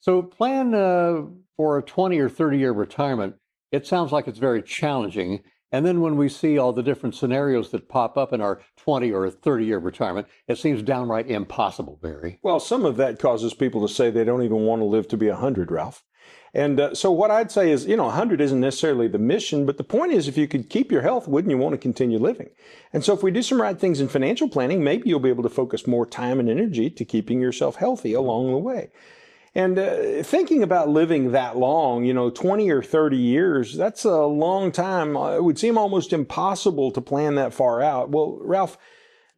So plan for a 20 or 30-year retirement. It sounds like it's very challenging. And then when we see all the different scenarios that pop up in our 20 or 30-year retirement, it seems downright impossible, Barry. Well, some of that causes people to say they don't even want to live to be 100, Ralph. And so what I'd say is, 100 isn't necessarily the mission, but the point is, if you could keep your health, wouldn't you want to continue living? And so if we do some right things in financial planning, maybe you'll be able to focus more time and energy to keeping yourself healthy along the way. And thinking about living that long, 20 or 30 years, that's a long time. It would seem almost impossible to plan that far out. Well, Ralph,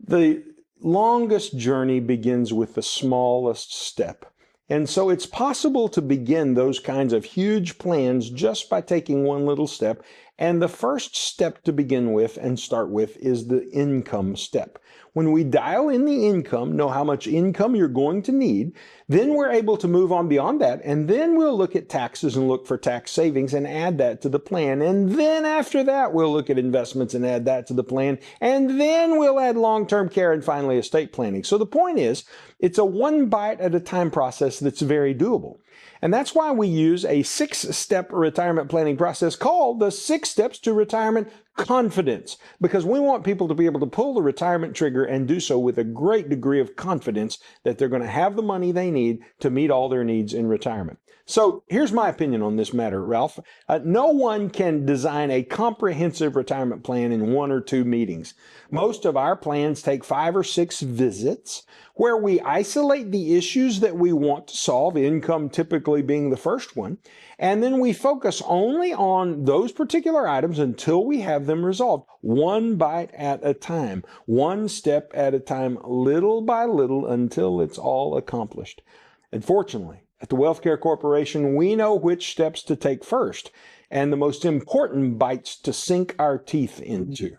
the longest journey begins with the smallest step. And so it's possible to begin those kinds of huge plans just by taking one little step. And the first step to begin with and start with is the income step. When we dial in the income, know how much income you're going to need, then we're able to move on beyond that. And then we'll look at taxes and look for tax savings and add that to the plan. And then after that, we'll look at investments and add that to the plan. And then we'll add long-term care and finally estate planning. So the point is, it's a one bite at a time process that's very doable. And that's why we use a 6-step retirement planning process called the 6 Steps to Retirement Confidence, because we want people to be able to pull the retirement trigger and do so with a great degree of confidence that they're going to have the money they need to meet all their needs in retirement. So here's my opinion on this matter, Ralph. No one can design a comprehensive retirement plan in 1 or 2 meetings. Most of our plans take 5 or 6 visits where we isolate the issues that we want to solve, income typically being the first one, and then we focus only on those particular items until we have them resolved, one bite at a time, one step at a time, little by little until it's all accomplished. And fortunately, at the WealthCare Corporation, we know which steps to take first and the most important bites to sink our teeth into.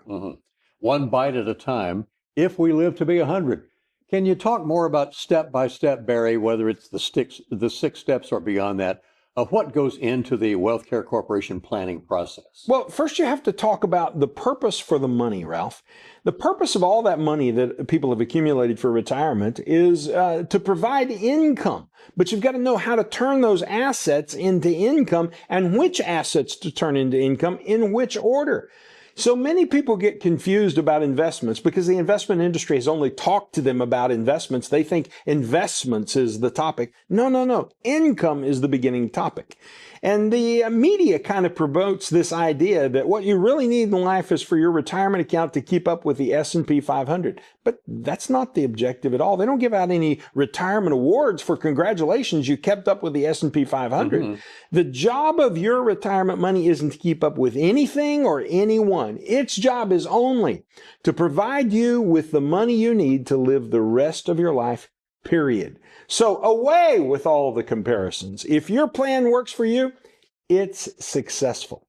One bite at a time, if we live to be 100. Can you talk more about step by step, Barry, whether it's the 6 steps or beyond that, of what goes into the WealthCare Corporation planning process? Well, first you have to talk about the purpose for the money, Ralph. The purpose of all that money that people have accumulated for retirement is to provide income. But you've got to know how to turn those assets into income and which assets to turn into income in which order. So many people get confused about investments because the investment industry has only talked to them about investments. They think investments is the topic. No. Income is the beginning topic. And the media kind of promotes this idea that what you really need in life is for your retirement account to keep up with the S&P 500. But that's not the objective at all. They don't give out any retirement awards for congratulations, you kept up with the S&P 500. The job of your retirement money isn't to keep up with anything or anyone. Its job is only to provide you with the money you need to live the rest of your life, period. So away with all the comparisons. If your plan works for you, it's successful.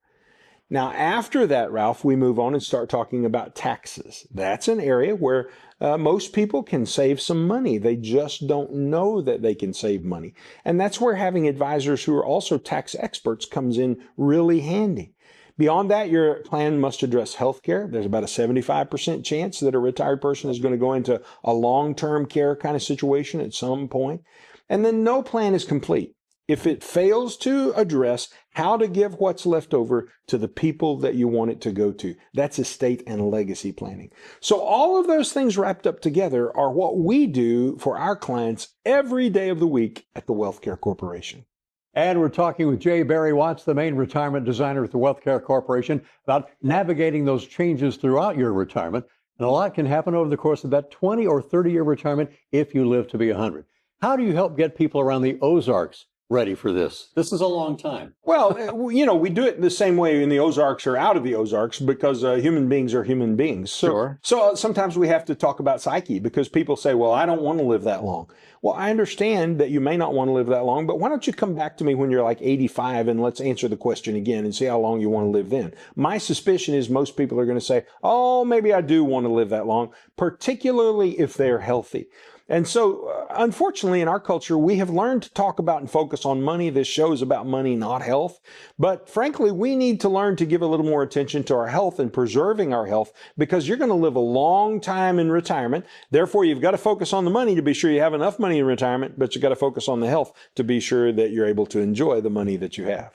Now, after that, Ralph, we move on and start talking about taxes. That's an area where most people can save some money. They just don't know that they can save money. And that's where having advisors who are also tax experts comes in really handy. Beyond that, your plan must address healthcare. There's about a 75% chance that a retired person is going to go into a long-term care kind of situation at some point. And then no plan is complete if it fails to address how to give what's left over to the people that you want it to go to. That's estate and legacy planning. So all of those things wrapped up together are what we do for our clients every day of the week at the WealthCare Corporation. And we're talking with J. Barry Watts, the main retirement designer at the WealthCare Corporation, about navigating those changes throughout your retirement. And a lot can happen over the course of that 20 or 30-year retirement if you live to be 100. How do you help get people around the Ozarks ready for this? This is a long time. Well, we do it the same way in the Ozarks or out of the Ozarks because human beings are human beings. So sometimes we have to talk about psyche because people say, well, I don't want to live that long. Well, I understand that you may not want to live that long, but why don't you come back to me when you're like 85 and let's answer the question again and see how long you want to live then. My suspicion is most people are going to say, oh, maybe I do want to live that long, particularly if they're healthy. And so, unfortunately, in our culture, we have learned to talk about and focus on money. This show is about money, not health. But frankly, we need to learn to give a little more attention to our health and preserving our health, because you're going to live a long time in retirement. Therefore, you've got to focus on the money to be sure you have enough money in retirement, but you've got to focus on the health to be sure that you're able to enjoy the money that you have.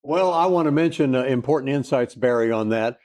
Well, I want to mention important insights, Barry, on that.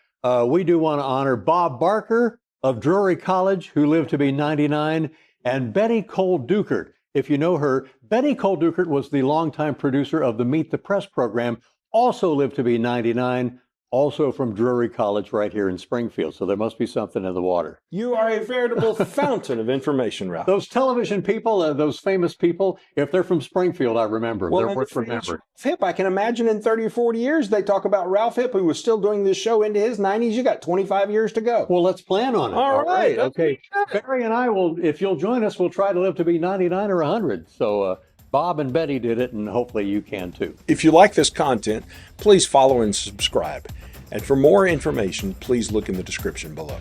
We do want to honor Bob Barker of Drury College, who lived to be 99, and Betty Cole Dukert. If you know her, Betty Cole Dukert was the longtime producer of the Meet the Press program, also lived to be 99, also from Drury College right here in Springfield. So there must be something in the water. You are a veritable fountain of information, Ralph. Those television people, those famous people, if they're from Springfield, I remember. Well, they're worth remembering. Hip, I can imagine in 30 or 40 years, they talk about Ralph Hip, who was still doing this show into his 90s. You got 25 years to go. Well, let's plan on it. All right. Okay. Barry and I will, if you'll join us, we'll try to live to be 99 or 100. So Bob and Betty did it, and hopefully you can too. If you like this content, please follow and subscribe. And for more information, please look in the description below.